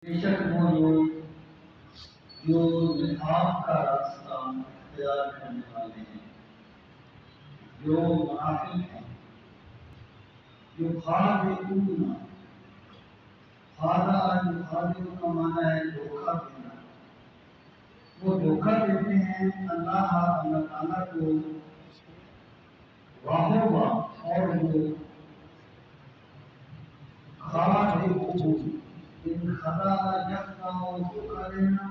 بے شک وہ لوگ جو نفاق کا راستہ اختیار کرنے والے ہیں، جو منافق ہیں، جو خادعون، خادعون کا معنی ہے دھوکہ دینا، وہ دھوکہ دیتے ہیں اللہ تعالیٰ کو واہ اور وہ خادعون ان خدا یخدا دھوکہ دینا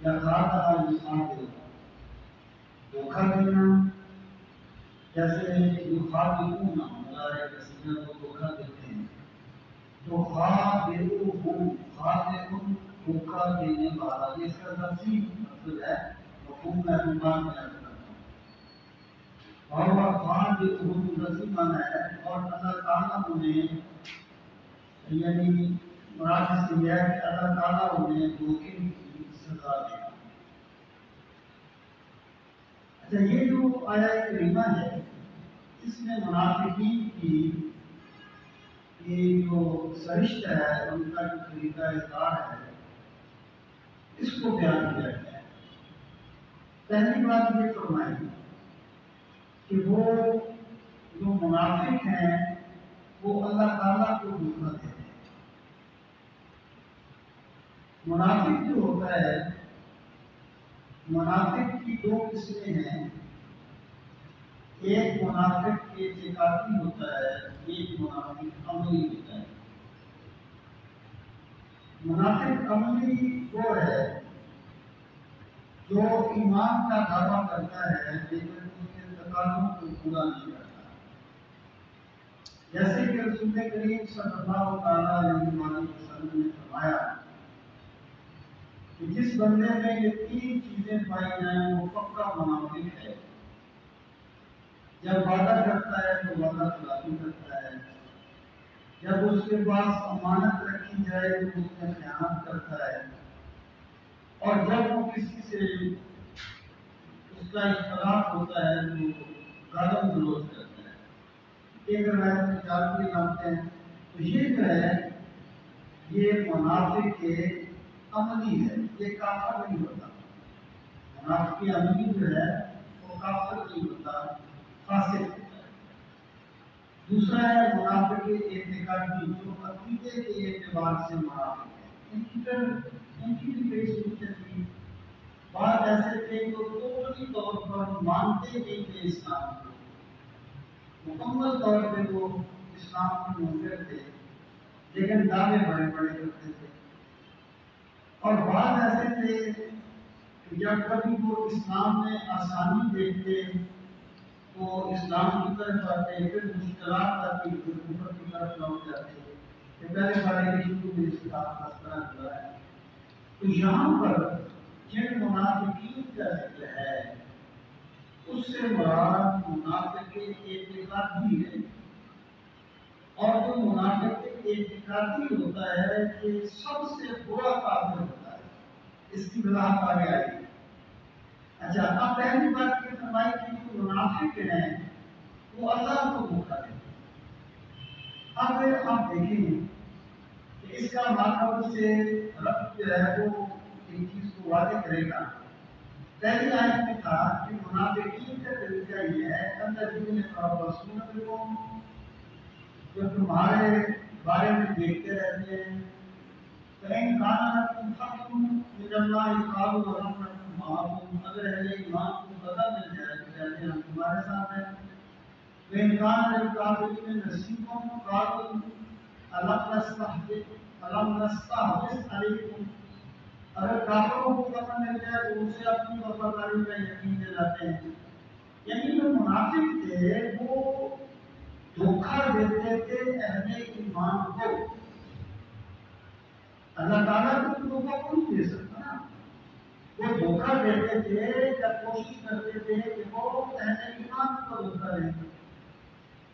یا خدا یخادع دھوکہ دینا، جیسے یخادعون مضارع کا صیغہ کو دھوکہ دیتے ہیں، تو خادعون دھوکہ دینے والا، اس کا لفظی مطلب ہے مفہوم میں بعد میں عرض کرتا ہوں، اور خادعون لفظی معنی ہے اور اللہ تعالیٰ انہیں یعنی مراد سے یہ ہے کہ اللہ تعالیٰ انہیں دھوکے کی سزا دے گا۔ اچھا، یہ جو آیت کریمہ ہے اس میں منافقین کی یہ جو سرشت ہے، ان کا جو طریقہ کار ہے، اس کو بیان کیا گیا ہے۔ پہلی بات یہ فرمائی کہ وہ جو منافق ہیں وہ اللہ تعالیٰ کو دھوکہ دیتے ہیں۔ منافق جو ہوتا ہے، منافق کی دو قسمیں ہیں، ایک منافق اعتقادی ہوتا ہے، ایک منافق عملی ہوتا ہے۔ منافق عملی وہ ہے جو ایمان کا دعویٰ کرتا ہے لیکن اس کے تقاضوں کو پورا نہیں کرتا، جیسے کہ رسول کریم صلی اللہ تعالیٰ علیہ وسلم نے فرمایا کہ جس بندے میں یہ تین چیزیں پائی جائیں وہ پکا منافق ہے۔ جب وعدہ کرتا ہے تو وعدہ خلافی کرتا ہے، جب اس کے پاس امانت رکھی جائے تو اس میں خیانت کرتا ہے، اور جب وہ کسی سے اس کا اختلاف ہوتا ہے تو گالم گلوچ کرتا ہے۔ ایک روایت میں چار بھی نامتے ہیں، تو یہ جو ہے یہ منافق کے عملی ہے، یہ کافر نہیں ہوتا۔ منافق کی عملی جو ہے وہ کافر نہیں ہوتا، فاسق ہوتا ہے۔ دوسرا ہے منافق اعتقادی، جو عقیدے کے اعتبار سے منافق ہے۔ ان کی بھی کئی صورتیں تھیں، بعض ایسے تھے جو ٹوٹلی طور پر مانتے نہیں تھے اسلام کو، مکمل طور پہ وہ اسلام کے منکر تھے لیکن دعوے بڑے بڑے کرتے تھے، اور بعض ایسے تھے کہ جب کبھی وہ اسلام میں آسانی دیکھتے تو اسلام کی طرف آتے، پھر مشکلات آتی پھر کفر کی طرف لوٹ جاتے کہ پہلے بارے کے شروع میں اسلام کا طرح ہوا ہے۔ تو یہاں پر جن منافقین کا ذکر ہے اس سے مراد منافق اعتقادی ہے، اور جو منافق اعتقادی ہوتا ہے کہ سب سے برا کافر ہوتا ہے، اس کی وضاحت آگے آئے گی۔ اچھا، اب پہلی بات یہ فرمائی کہ جو منافق ہیں وہ اللہ کو دھوکہ دیتے ہیں۔ اب ہم دیکھیں کہ اس کا ماقبل سے رب جو ہے وہ ایک چیز کو واضح کرے گا۔ پہلی آیت میں تھا کہ منافقین کا طریقہ یہ ہے الذین یتربصون بکم، جو تمہارے بارے میں دیکھتے رہتے ہیں، فَإِنْ كَانَ لَكُمْ فَضْلٌ مِّنَ اللَّهِ قَالُوا وَلَمْ نَكُن مَّعَكُمْ، اگر اہل ایمان کو پتہ مل جائے تو کہتے ہیں ہم تمہارے ساتھ ہیں۔ وَإِنْ كَانَ لِلْكَافِرِينَ نَصِيبٌ قَالُوا أَلَمْ نَسْتَحْوِذْ عَلَيْكُمْ، اگر کافروں کو پتہ مل جائے تو اسے اپنی وفاداری کا یقین دلاتے ہیں۔ یعنی جو منافق تھے وہ دھوکہ دیتے تھے اہل ایمان کو، اللہ تعالیٰ کو تو دھوکہ نہیں دے سکتا نا، وہ دھوکہ دیتے تھے یا کوشش کرتے تھے کہ وہ اہل ایمان کو دھوکہ دیں،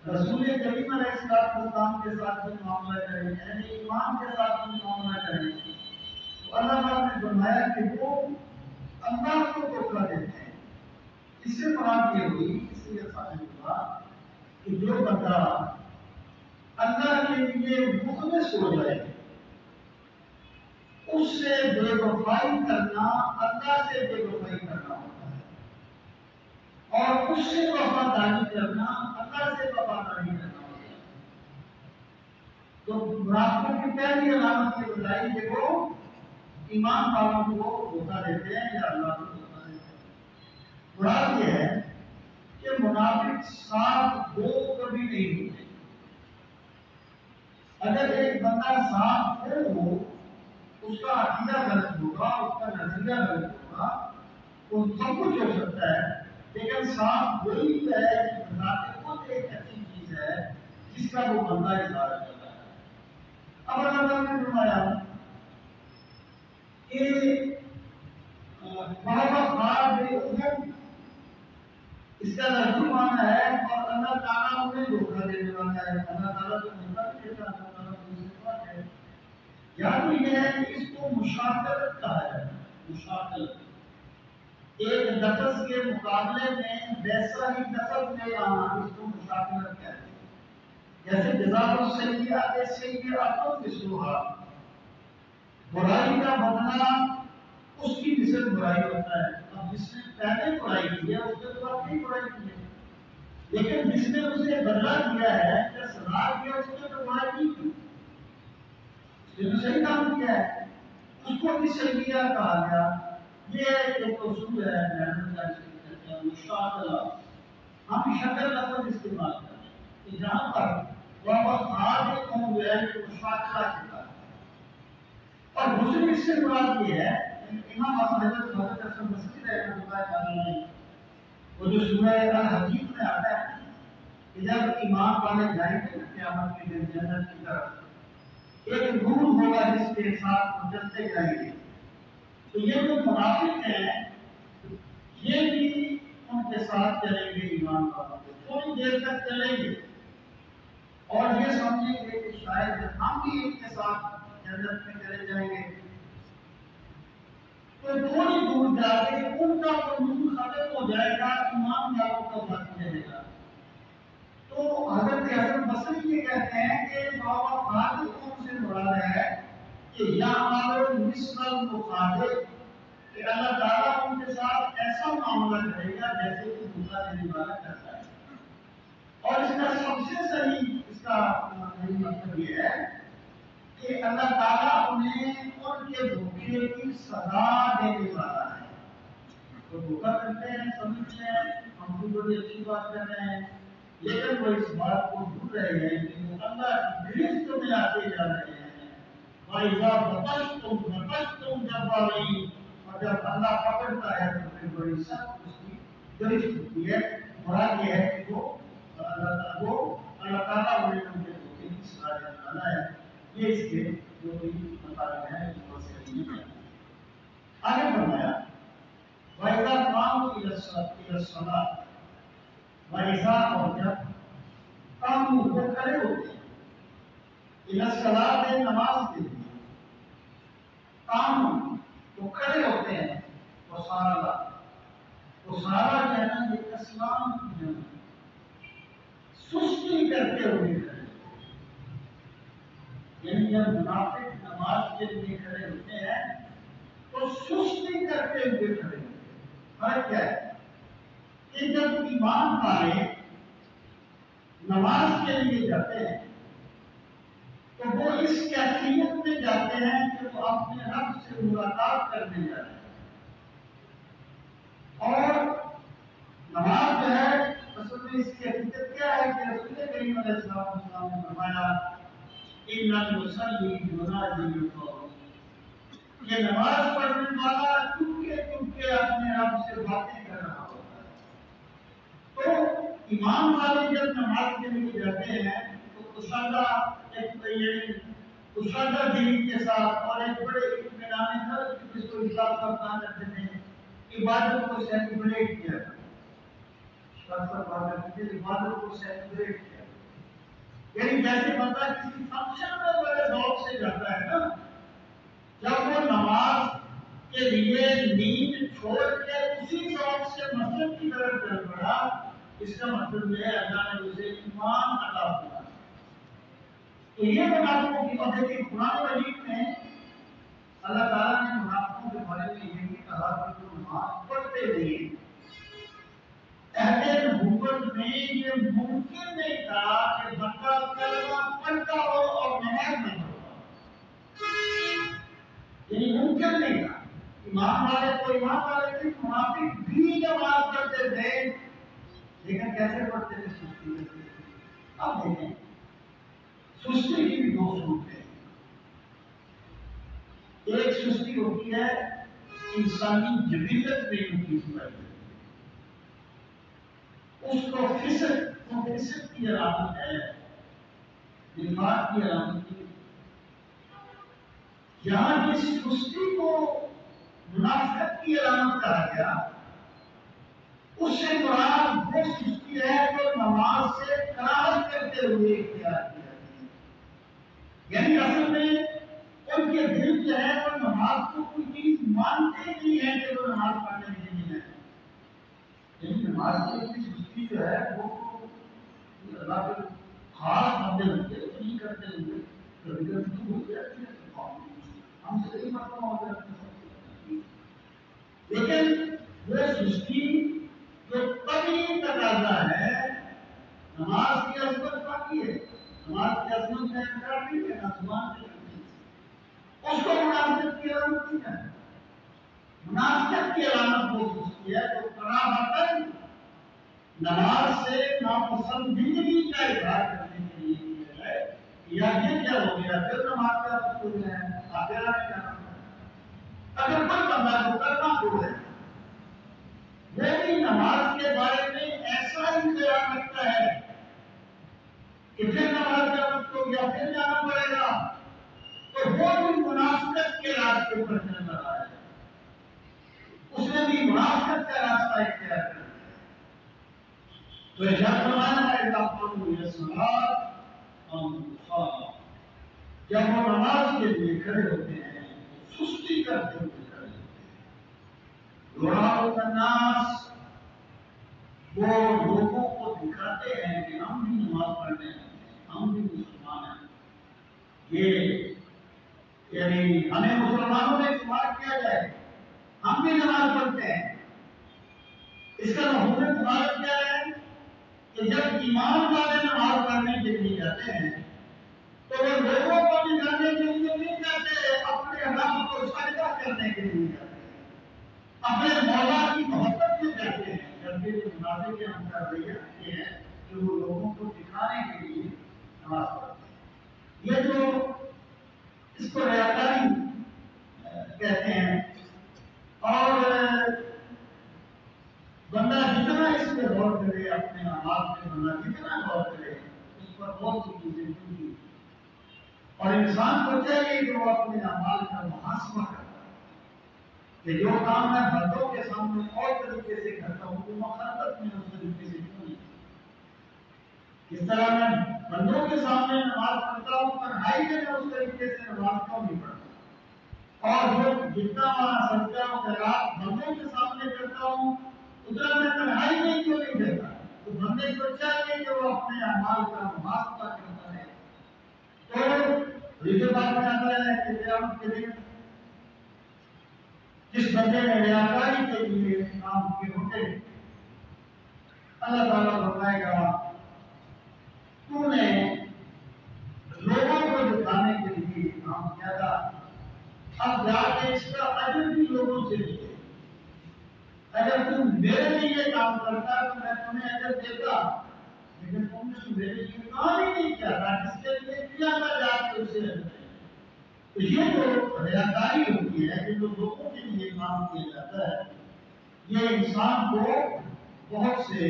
رسول کریم علیہ السلام کے ساتھ بھی معاملہ کریں، اہل ایمان کے ساتھ بھی معاملہ کریں، تو اللہ تعالیٰ نے فرمایا کہ وہ اللہ کو دھوکہ دیتے ہیں۔ اس سے مراد یہ ہوئی، اس لیے ثابت ہوا کہ جو بندہ اللہ کے لیے مخلص ہو جائے، اس سے بے وفائی کرنا اللہ سے بے وفائی کرنا ہوتا ہے، اور اس سے وفاداری کرنا اللہ سے وفاداری کرنا ہوتا ہے۔ تو منافقوں کی پہلی علامت یہ بتائی کہ وہ ایمان والوں کو دھوکہ دیتے ہیں یا اللہ کو دھوکہ دیتے ہیں۔ مراد یہ ہے کہ منافق صاف دو کبھی نہیں ہوتے۔ اگر ایک بندہ صاف ہو، اس کا عقیدہ غلط ہوگا، اس کا نظریہ غلط ہوگا، تو سب کچھ ہو سکتا ہے، لیکن صاف وہی ہے کہ بذات خود ایک ایسی چیز ہے جس کا وہ بندہ اظہار کرتا ہے۔ اب اللہ تعالیٰ نے فرمایا کہ اس کا لفظی معنی ہے اور اللہ تعالیٰ انہیں دھوکہ دینے والا ہے۔ اللہ تعالیٰ تو دھوکہ نہیں دیتا، اللہ تعالیٰ تو صفات ہے۔ یا تو یہ ہے کہ اس کو مشاکلت کہا جاتا ہے۔ مشاکلت ایک لفظ کے مقابلے میں ویسا ہی لفظ لے آنا، اس کو مشاکلت کہتے ہیں۔ جیسے جزاء السیئۃ سیئۃ مثلھا، برائی کا بدلہ اس کی مثل برائی ہوتا ہے۔ اب جس نے پہلے برائی کی ہے اس نے تو اپنی برائی کی ہے، لیکن جس نے اسے بدلہ دیا ہے یا سزا دیا اس نے تو برائی نہیں کی، اس نے تو صحیح کام کیا ہے، اس کو بھی سیئہ کہا گیا۔ یہ ایک اصول ہے مشاکلہ۔ ہم شکل لفظ استعمال کرتے ہیں کہ جہاں پر وہ خالق ہوں گے تو مشاکلہ کے بعد، اور دوسری اس سے مراد یہ ہے امام حضرت حسن بصری رحمۃ اللہ تعالیٰ نے وہ جو سورہ الحدید میں آتا ہے کہ جب ایمان والے جائیں گے قیامت کے دن جنت کی طرف، ایک نور ہوگا جس کے ساتھ وہ چلتے جائیں گے، تو یہ جو منافق ہیں یہ بھی ان کے ساتھ چلیں گے، ایمان والوں کے تھوڑی دیر تک چلیں گے اور یہ سمجھیں گے کہ شاید ہم بھی ان کے ساتھ جنت میں چلے جائیں گے۔ تو تھوڑی دور جا کے ان کا نور ختم ہو جائے گا، ایمان والوں کا باقی رہے گا۔ تو حضرت حسن بصری یہ کہتے ہیں کہ بابا خالق کون سے مراد ہے کہ یا ہمارے مثل المخالق، کہ اللہ تعالیٰ ان کے ساتھ ایسا معاملہ کرے گا جیسے کہ دھوکہ دینے والا کرتا ہے۔ اور اس کا سب سے صحیح اس کا مطلب یہ ہے کہ اللہ تعالیٰ انہیں ان کے دھوکے کی سزا دینے والا ہے۔ تو دھوکہ کرتے ہیں، سمجھتے ہیں ہم کو بڑی اچھی بات کر رہے ہیں، لیکن وہ اس بات کو بھول رہے ہیں کہ وہ اللہ کی گرفت میں آتے جا رہے ہیں۔ وَإِذَا بَطَشْتُمْ جَبَّارِينَ، اور جب اللہ پکڑتا ہے تو پھر بڑی سخت اس کی گرفت ہوتی ہے۔ مراد یہ ہے کہ وہ اللہ تعالیٰ انہیں ان کے دھوکے کی سزا دینے والا ہے۔ یہ اس کے جو بھی مطالب ہیں اس کو صحیح نہیں ہے۔ آگے فرمایا وَإِذَا قَامُوا إِلَى الصَّلَاةِ، وَإِذَا اور جب قاموا وہ کھڑے ہوتے ہیں، إِلَى الصَّلَاةِ نماز کے لیے، قاموا وہ کھڑے ہوتے ہیں، وہ سارا کہنا یہ اسلام کی جمع ہے، سستی کرتے ہوئے کھڑے، یعنی جب منافق نماز کے لیے کھڑے ہوتے ہیں تو سستی کرتے ہوئے کھڑے ہوتے ہیں۔ فرق کیا ہے کہ جب ایمان والے نماز کے لیے جاتے ہیں تو وہ اس کیفیت میں جاتے ہیں کہ وہ اپنے رب سے ملاقات کرنے جا رہے ہیں، اور نماز جو ہے اصل میں اس کی حقیقت کیا ہے کہ رسول کریم علیہ السلام نے فرمایا ان المصلی يناجي ربه، یہ نماز پڑھنے والا چپکے چپکے اپنے رب سے باتیں کر رہا ہوتا ہے۔ تو ایمان والے جب نماز کے لیے جاتے ہیں تو کشادہ دل کے ساتھ اور ایک بڑے اطمینان قلب جس کو حساب سلطان رکھتے ہیں عبادت کو سیلیبریٹ کیا، عبادت کو سیلیبریٹ کیا، یعنی جیسے بندہ کسی فنکشن میں بڑے ذوق سے جاتا ہے نا، جب وہ نماز کے لیے نیند چھوڑ کے اسی ذوق سے مسجد کی طرف چل پڑا، اس کا مطلب یہ ہے اللہ نے اسے ایمان عطا کیا۔ تو یہ منافقوں کی بات ہے کہ قرآن مجید میں اللہ تعالیٰ نے منافقوں کے بارے میں یہ بھی کہا کہ وہ نماز پڑھتے نہیں۔ اہل نبوت میں یہ ممکن نہیں تھا کہ بندہ کلمہ پڑھتا ہو اور نماز نہ پڑھتا، یعنی ممکن نہیں تھا۔ ایمان والے تو ایمان والے تھے، منافق بھی نماز پڑھتے تھے، لیکن کیسے پڑھتے تھے؟ سستی کرتے تھے۔ اب دیکھیں سستی کی بھی دو صورتیں ہیں۔ ایک سستی ہوتی ہے انسانی جبلت میں جو چیز پائی جاتی ہے، اس کو فسق کی علامت ہے، نفاق کی علامت ہے۔ یہاں جس سستی کو منافقت کی علامت کہا گیا، اس سے مراد وہ سستی ہے جو نماز سے کراہت کرتے ہوئے اختیار کی جاتی ہے، یعنی اصل میں ان کے دل جو ہے وہ نماز کو کوئی چیز مانتے نہیں ہے کہ وہ نماز پڑھنے کے لیے ہے، یعنی نماز کی سستی جو ہے وہ اللہ کے خاص بندے ہوتے نہیں کرتے ہوئے کبھی کبھی تو ہو جاتی ہے، ہم سے کئی مرتبہ ہو جاتے ہیں، لیکن وہ سستی جو طبیعی تقاضا ہے، نماز کی عظمت باقی ہے، نماز کی عظمت کا انکار نہیں ہے، آسمان سے اس کو منافقت کی علامت نہیں ہے۔ منافقت کی علامت وہ سستی ہے جو کراہتاً نماز سے ناپسندیدگی کا اظہار کرنے کے لیے کیا ہے، یا یہ کیا ہو گیا پھر نماز کا وقت ہو گیا ہے، آخرہ میں کیا ہوگا؟ اگر کوئی بندہ جو کرنا ہو ہے وہ بھی نماز کے بارے میں ایسا ہی خیال رکھتا ہے کہ پھر نماز کا وقت ہو گیا پھر جانا پڑے گا، تو وہ بھی منافقت کے راستے پر چل رہا ہے، اس نے بھی منافقت کا راستہ اختیار کر لیا۔ تو ارشاد فرمایا ہے اذا قاموا الى الصلاۃ قاموا كسالى، جب وہ نماز کے لیے کھڑے ہوتے ہیں سستی کرتے ہوئے کھڑے ہوتے ہیں۔ یراؤن الناس، وہ لوگوں کو دکھاتے ہیں کہ ہم بھی نماز پڑھنے ہیں، ہم بھی مسلمان ہیں، یہ یعنی ہمیں مسلمانوں میں شمار کیا جائے، ہم بھی نماز پڑھتے ہیں۔ اس کا مفہوم مخالف کیا ہے کہ جب ایمان والے نماز پڑھنے کے لیے جاتے ہیں تو وہ لوگوں کو دکھانے کے لیے نہیں جاتے، اپنے رب کو سجدہ کرنے کے لیے جاتے ہیں، اپنے مولا کی محبت میں جاتے ہیں، جبکہ جو منافق کے اندر رویہ یہ ہے کہ وہ لوگوں کو دکھانے کے لیے نماز پڑھتے ہیں۔ یہ جو اس کو ریاکاری کہتے ہیں، اور بندہ جتنا اس پہ غور کرے، اپنے اعمال پہ بندہ جتنا غور کرے، اس پر بہت سی چیزیں ہوتی، اور انسان کو چاہیے کہ وہ اپنے اعمال کا محاسبہ کرتا ہے کہ جو کام میں بندوں کے سامنے اور طریقے سے کرتا ہوں وہ مخالفت میں اس طریقے سے کیوں نہیں، اس طرح میں بندوں کے سامنے نماز پڑھتا ہوں، تنہائی میں اس طریقے سے نماز کیوں نہیں پڑھتا، اور جو جتنا وہاں سجدہ و قرات بندوں کے سامنے کرتا ہوں اتنا میں تنہائی میں کیوں نہیں دیتا۔ تو بندے کو چاہیے کہ وہ اپنے اعمال کا محاسبہ کرتا ہے۔ تو رشتے بات میں آتا ہے کہ قیامت کے دن جس بندے نے ریاکاری کے لیے کام کیے ہوتے، اللہ تعالیٰ بتائے گا تو نے لوگوں کو دکھانے کے لیے کام کیا تھا، اب جا کے اس کا اجر بھی لوگوں سے لیے، اگر تم میرے لیے کام کرتا تو میں تمہیں اجر دیتا، لیکن تم نے میرے لیے کام ہی نہیں کیا تھا، جس کے لیے کیا تھا جا کے اسے اجر دے۔ تو یہ جو ریاکاری ہوتی ہے کہ جو لوگوں کے لیے کام کیا جاتا ہے، یہ انسان کو بہت سے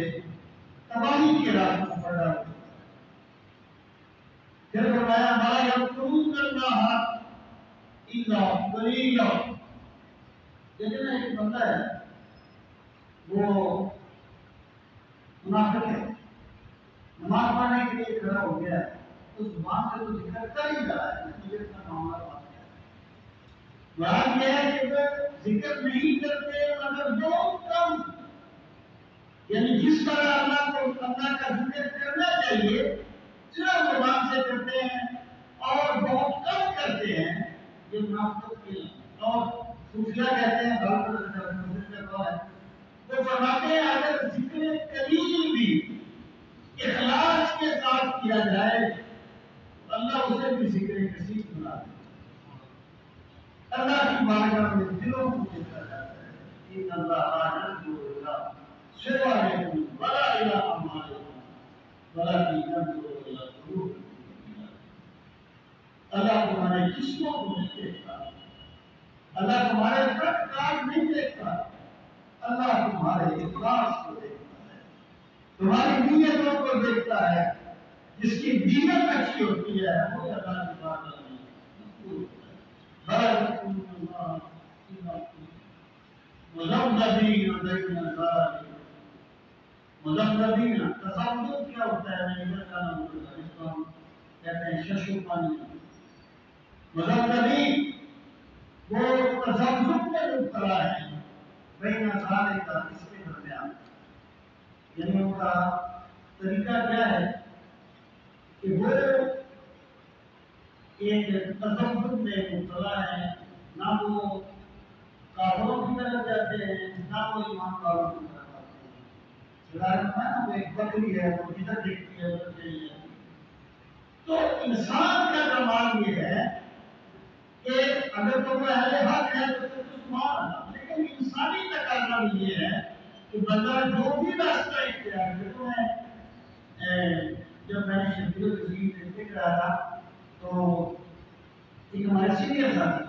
تباہی کے راستوں پر ڈالتا ہے۔ پھر فرمایا ما یذکرون اللہ الا قلیلا، لیکن ایک بندہ ہے وہ منافق ہے، نماز پڑھنے کے لیے کھڑا ہو گیا ہے، تو زبان سے تو ذکر کر ہی رہا ہے، نتیجے کا معاملہ بات ہے۔ بات یہ ہے کہ وہ ذکر نہیں کرتے مگر بہت کم، یعنی جس طرح اللہ کو اللہ کا ذکر کرنا چاہیے صرف زبان سے کرتے ہیں اور بہت کم کرتے ہیں، یہ منافقت کی علامت ہے۔ اور صوفیہ کہتے ہیں وہ فرماتے ہیں اگر ذکر کلیم بھی اخلاص کے ساتھ کیا جائے تو اللہ اسے بھی ذکر کثیر بنا دے. اللہ کی بارگاہ میں دلوں کو دیکھا جاتا ہے. ان اللہ لا سوا لیکن ولا الہ اعمالکم ولکن ينظر الى قلوبکم. اللہ تمہارے جسموں کو نہیں دیکھتا, اللہ تمہارے تک کاج نہیں دیکھتا, اللہ تمہارے اخلاص کو دیکھتا ہے, تمہاری نیتوں کو دیکھتا ہے. جس کی نیت اچھی ہوتی ہے وہ اللہ کی بات نہیں. مذبذبین بین ذلک. مذبذبین تذبذب کیا ہوتا ہے؟ میں ادھر کا نام اس کو ہم کہتے ہیں ششو پانی. مذبذبین وہ تذبذب میں مبتلا ہے بین ذلک, اس کے درمیان. یعنی ان کا طریقہ کیا ہے کہ وہ ایک تذبذب میں مبتلا ہے, نہ وہ کافروں کی طرف جاتے ہیں نہ وہ ایمان والوں کی طرف آتے ہیں. نا وہ ایک بکری ہے, وہ جدھر دیکھتی ہے ادھر چلی جاتی ہے. تو انسان کا کمال یہ ہے کہ اگر تو وہ اہل حق ہے تو سبحان اللہ, لیکن انسانی تقاضا بھی یہ ہے کہ بندہ جو بھی راستہ اختیار کرے. جب میں نے شبیر تزیم میں دیکھ رہا تھا تو ایک ہمارے سینئر ساتھی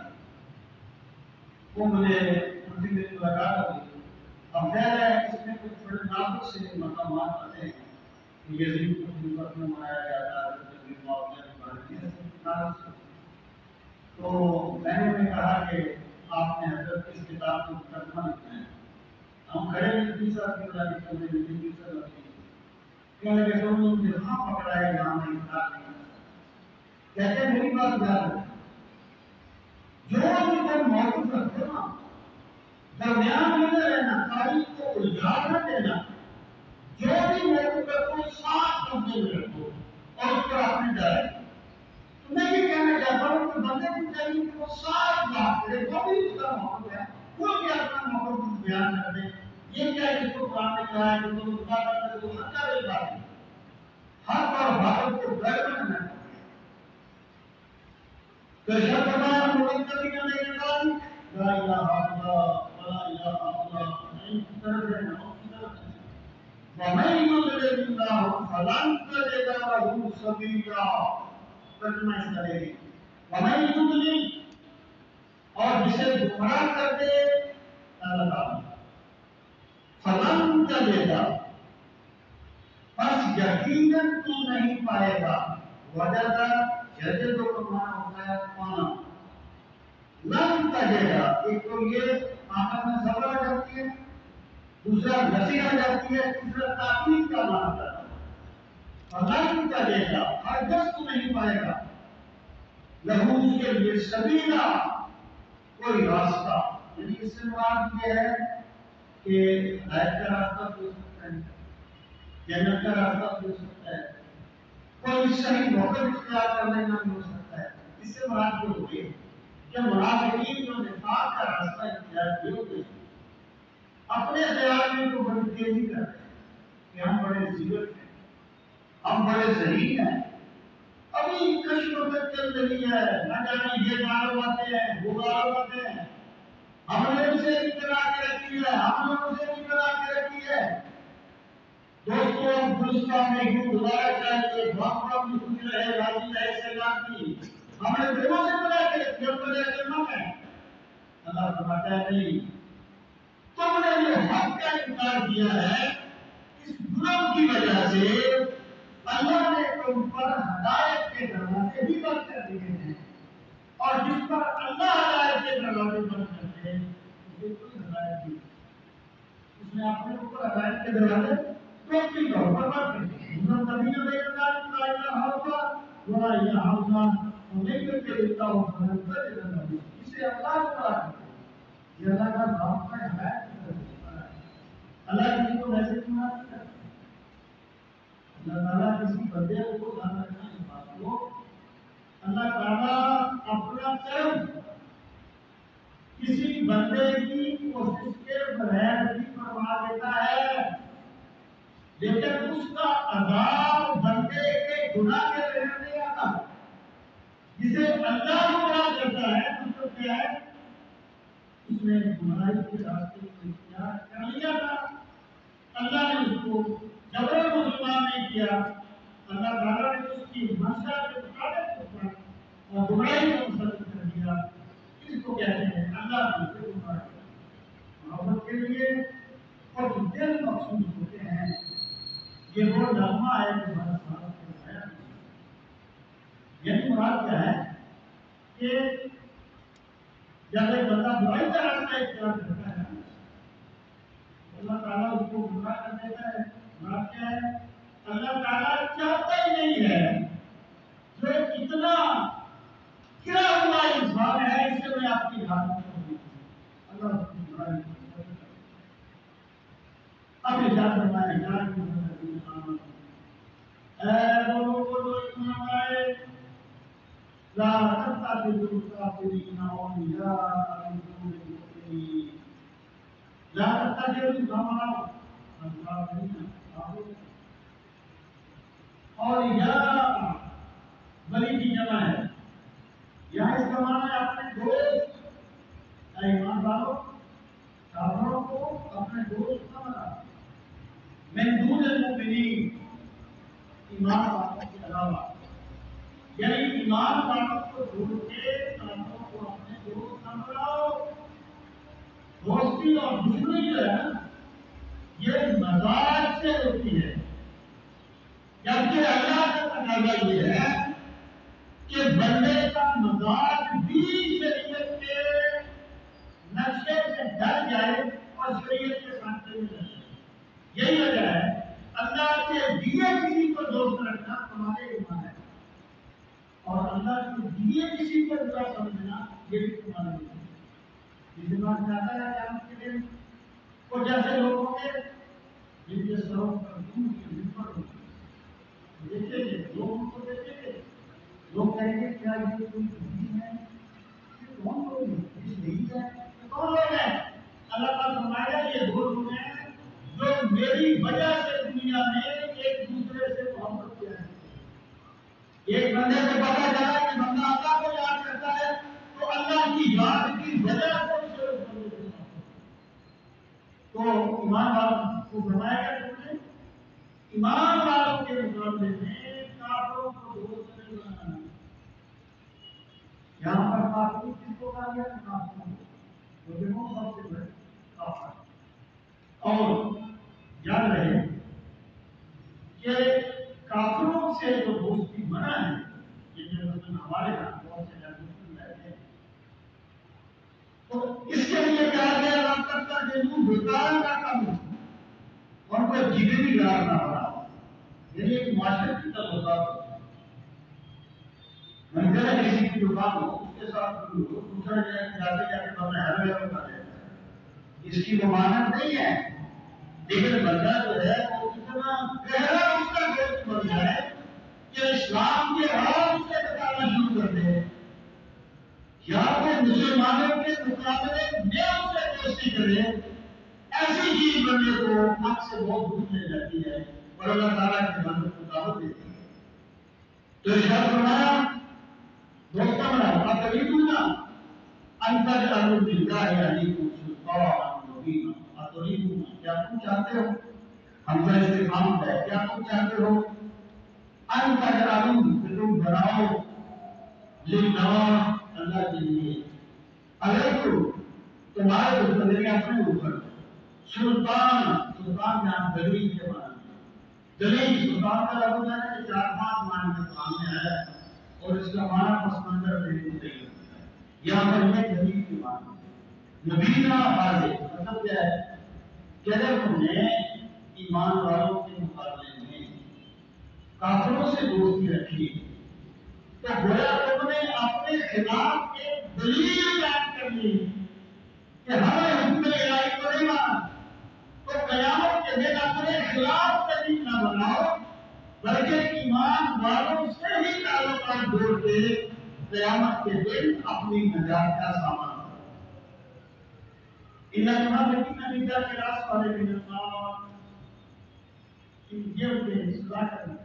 وہ مجھے ان سے میری ملاقات ہو گئی. اب خیر ہے اس میں کچھ بڑے نازک سے مقامات آتے ہیں کہ یزید کو خلافت میں منایا گیا تھا, تو میں نے انہیں کہا کہ آپ نے حضرت اس کتاب کو ترجمہ لکھنا ہے. ہم کھڑے ہیں تیسرا کتنا لکھتے ہوئے تیسرا لکھتے کہنے لگے تو مجھے کہاں پکڑا ہے یہاں میں انکار نہیں کر سکتا. کہتے ہیں میری بات یاد رکھنا, جو بھی تم موقف رکھتے نا درمیان میں نہ رہنا, تاریخ کو الجھا نہ دینا. جو بھی موقف رکھو صاف قبضے میں رکھو اور اس پر اپنے ڈرے. تو میں یہ کہنا چاہتا ہوں کہ بندے کو چاہیے کہ وہ صاف بات کرے, جو بھی اس کا موقف ہے وہ بھی اپنا موقف بیان کر دے. یہ کیا جس کو قرآن نے کہا ہے کہ تم بات کرتے تو حق کا بل بات ہے, حق اور باطل کو گڑبڑ نہ کرے. تو شب فرمایا مرتبی کا نہیں کہا لا الہ الا اللہ ولا الہ الا اللہ نہیں کی طرف ہے نہ کی طرف ہے. وَمَن يُضْلِلِ اللَّهُ فَلَن تَجِدَ لَهُ سَبِيلًا. ترجمہ اس کا دیکھیں, وَمَن يُضْلِلْ, اور جسے گمراہ کر دے اللہ تعالیٰ, فَلَن تَجِدَ, بس یقیناً تو نہیں پائے گا. وجدہ جدید کو مانا ہوتا ہے پانا. لن تجدہ, ایک تو یہ آخر میں صبر آ جاتی ہے, دوسرا نفی آ جاتی ہے, تیسرا تاکید کا مانا کرتا ہے. لن تجدہ, ہرگز تو نہیں پائے گا لہو اس کے لیے سبیلا, کوئی راستہ. یعنی اس سے مراد یہ ہے کہ ہدایت کا راستہ بھی ہو سکتا ہے, جنت کا راستہ بھی ہو سکتا ہے, کوئی صحیح موقع اختیار کرنے کا بھی ہو سکتا ہے. اس سے مراد یہ ہوگی کہ منافقین جو نفاق کا راستہ اختیار کیے ہوتے ہیں اپنے خیال میں تو بڑی تیزی کرتے ہیں کہ ہم بڑے زیرت ہیں, ہم بڑے ذہین ہیں, ابھی کشمکش چل رہی ہے, نہ جانے یہ معلوم آتے ہیں وہ معلوم آتے ہیں, ہم نے اسے بھی کرا کے رکھی ہے, ہم نے اسے بھی کرا کے رکھی ہے. دوستوں ہندوستان میں یوں دوبارہ چاہیے بھاپا بھی خوش رہے راضی رہے سیلاب کی, ہم نے دونوں سے بنا کے رکھی ہے, بجائے کرنا ہے. اللہ فرماتا ہے نہیں, تم نے یہ حق کا انکار کیا ہے, اس گناہ کی وجہ سے اللہ نے تم پر ہدایت کے دروازے بھی بند کر دیے ہیں, اور جس پر اللہ ہدایت کے دروازے بند کرتے ہیں اسے کوئی ہدایت نہیں, اس نے اپنے اوپر ہدایت کے دروازے توقی طور پر بند کر دیے. کبھی نہ دیکھ رہا لا الہ الا ولا الہ الا اللہ نہیں کرتے دیتا ہوں اسے اللہ کو کرتے ہیں. یہ اللہ کا ذات کا ہدایت کی طرف ہوتا ہے. اللہ کسی کو میسج نہیں کرتا, اللہ تعالیٰ کسی بندے کو دھیان رکھنا اس بات کو, اللہ تعالیٰ اپنا کرم کسی بندے کی کوشش کے بغیر بھی فرما دیتا ہے، لیکن اس کا عذاب بندے کے گناہ کے بغیر نہیں آتا۔ جسے اللہ گناہ کرتا ہے مطلب کیا ہے؟ اس نے گناہی کے راستے کو اختیار کر لیا تھا، اللہ نے اس کو جبر مسلمان نہیں کیا، اللہ تعالیٰ نے اس کی منشا کے مطابق اس پر اور گناہی کو مسلط کر دیا۔ اس کو کہتے ہیں اللہ نے اسے گناہ کیا محبت کے لیے، اور جو دل مخصوص ہوتے ہیں یہ وہ نغمہ ہے جو ہر سال کے بتایا۔ یعنی مراد کیا ہے کہ جب ایک بندہ برائی کا راستہ اختیار کرتا ہے اللہ تعالیٰ اس کو گمراہ کر دیتا ہے۔ مراد کیا ہے؟ اللہ تعالیٰ چاہتا ہی نہیں ہے جو اتنا گرا ہوا انسان ہے اسے میں آپ کی حالت کر دوں، اللہ اس کی برائی کو اب ارشاد فرمائے اے لوگوں کو جو ایمان لائے لا تتخذوا الكافرين أولياء من دون المؤمنين لا تتخذوا الكافرين أولياء بلی کی جمع ہے، یہاں اس کا معنی ہے اپنے دوست، اے ایمان والو کافروں کو اپنے دوست نہ بنا، من دون المؤمنین ایمان والوں کے علاوہ، یعنی ایمان والوں کو چھوڑ کے کافروں کو اپنے دوست نہ بناؤ۔ دوستی اور دشمنی جو ہے نا یہ مزاج سے ہوتی ہے، جبکہ اللہ کا تقاضا یہ ہے کہ بندے کا مزاج بھی شریعت کے نقشے سے ڈر جائے اور شریعت کے سانچے میں ڈر جائے۔ یہی وجہ ہے اللہ کے دیے کسی کو دوست رکھنا تمہارے ایمان ہے، اور اللہ کے دیے کسی کو برا سمجھنا یہ بھی تمہارے ایمان ہے۔ جس بات چاہتا ہے قیامت کے دن وہ جیسے لوگ ہوں گے جن کے سروں پر دودھ کی نمبر ہوگی، دیکھیں گے لوگ ان کو دیکھیں گے، لوگ کہیں گے کیا یہ کوئی دین ہے؟ یہ کون لوگ ہیں؟ یہ صحیح ہے؟ یہ کون لوگ ہیں؟ اللہ تعالیٰ فرمائے گا یہ وہ لوگ ہیں جو میری وجہ سے دنیا میں ایک دوسرے سے محبت کیا ہے۔ ایک بندے کو پتا چلا کہ بندہ اللہ کو یاد کرتا ہے تو اللہ کی یاد کی وجہ سے اسے اس بندے سے محبت۔ تو ایمان والوں کو فرمایا گیا تم نے ایمان والوں کے مقابلے میں کافروں کو دوست نہیں بنانا۔ یہاں پر کافر کس کو کہا گیا؟ کافروں کو، جو دیکھو سب سے بڑے کافر۔ اور یاد رہے کہ کافروں سے جو دوستی منع ہے، جن میں مثلاً ہمارے یہاں بہت سے مسلم رہتے ہیں، تو اس کے لیے کہا گیا رابطہ کا جنون بھگتان کا کام اور کوئی جگری گار نہ بنا، یعنی ایک معاشرت کی تعلقات منظر ہے کسی کی دکان ہو اس کے ساتھ دوسرے جاتے جاتے بندہ ہر ویل کر دیتا ہے، اس کی ممانت نہیں ہے، لیکن بندہ جو ہے وہ اتنا گہرا اس کا دوست بن جائے کہ اسلام کے راز سے بتانا شروع کر دے، یا پھر مسلمانوں کے مقابلے میں اس سے دوستی کرے، ایسی چیز بندے کو حق سے بہت دور لے جاتی ہے اور اللہ تعالیٰ کی عبادت کو دعوت دیتی ہے۔ تو ارشاد فرمایا دوستہ بناؤ اتریدون ان تجعلوا للہ علیکم سلطانا مبینا، اتریدون کیا تم چاہتے ہو، حمزہ استفہام ہے، کیا تم چاہتے ہو ان تجعلوا کہ تم بناؤ للہ اللہ کے لیے علیکم تمہارے اوپر یعنی اپنے اوپر سلطان، سلطان یہاں دلیل کے معنی، دلیل سلطان کا لفظ ہے کہ چار پانچ معنی کے سامنے آیا ہے اور اس کا معنی پس منظر دینے کو صحیح ہوتا ہے، یہاں پر یہ دلیل کے معنی نبینا واضح مطلب کیا ہے کہ اگر تم نے ایمان والوں کے مقابلے میں کافروں سے دوستی رکھی تو گویا تم نے اپنے خلاف ایک دلیل بیان کر لی کہ ہمیں حکم الہی کو نہیں مانا، تو قیامت کے دن اپنے خلاف دلیل نہ بناؤ بلکہ ایمان والوں سے ہی تعلقات جوڑ کے قیامت کے دن اپنی نجات کا سامان کرو۔ ان المنافقین فی الدرک الاسفل من النار، یہ ہوتے ہیں سزا کرنے.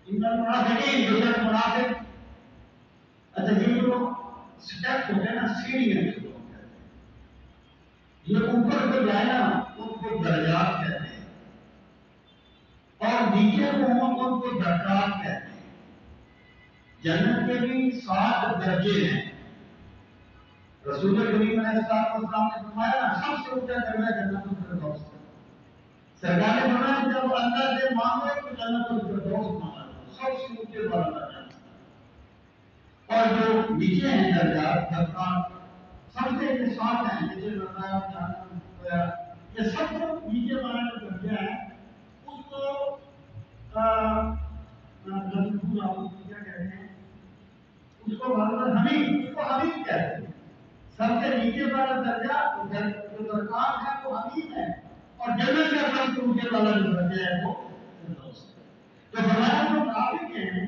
ان المنافقین جو ہے منافق، اچھا یہ جو اسٹیپ ہوتے ہیں نا سیڑھیاں جو ہوتے ہیں یہ اوپر کو جائے نا ان کو درجات کہتے ہیں اور نیچے کو ان کو درجات کہتے ہیں. جنت کے بھی 7 درجے ہیں. رسول کریم علیہ السلام نے فرمایا نا سب سے اونچا درجہ جنت الفردوس ہے. سرکار نے فرمایا جب اللہ سے مانگو تو جنت الفردوس مانگا سب سے اونچے والا درجہ. اور جو نیچے ہیں درجات درجات سب سے جو 7 ہیں جیسے بتایا جہنم ہوا یہ سب سے نیچے والا جو درجہ ہے اس کو کیا کہتے ہیں اس کو حمید، اس کو حمید کہتے ہیں. سب سے نیچے والا درجہ جو درکار ہے وہ حمید ہے اور جنت کا سب سے اونچے والا جو درجہ ہے وہ فردوس ہے. تو ہمارا جو منافق ہیں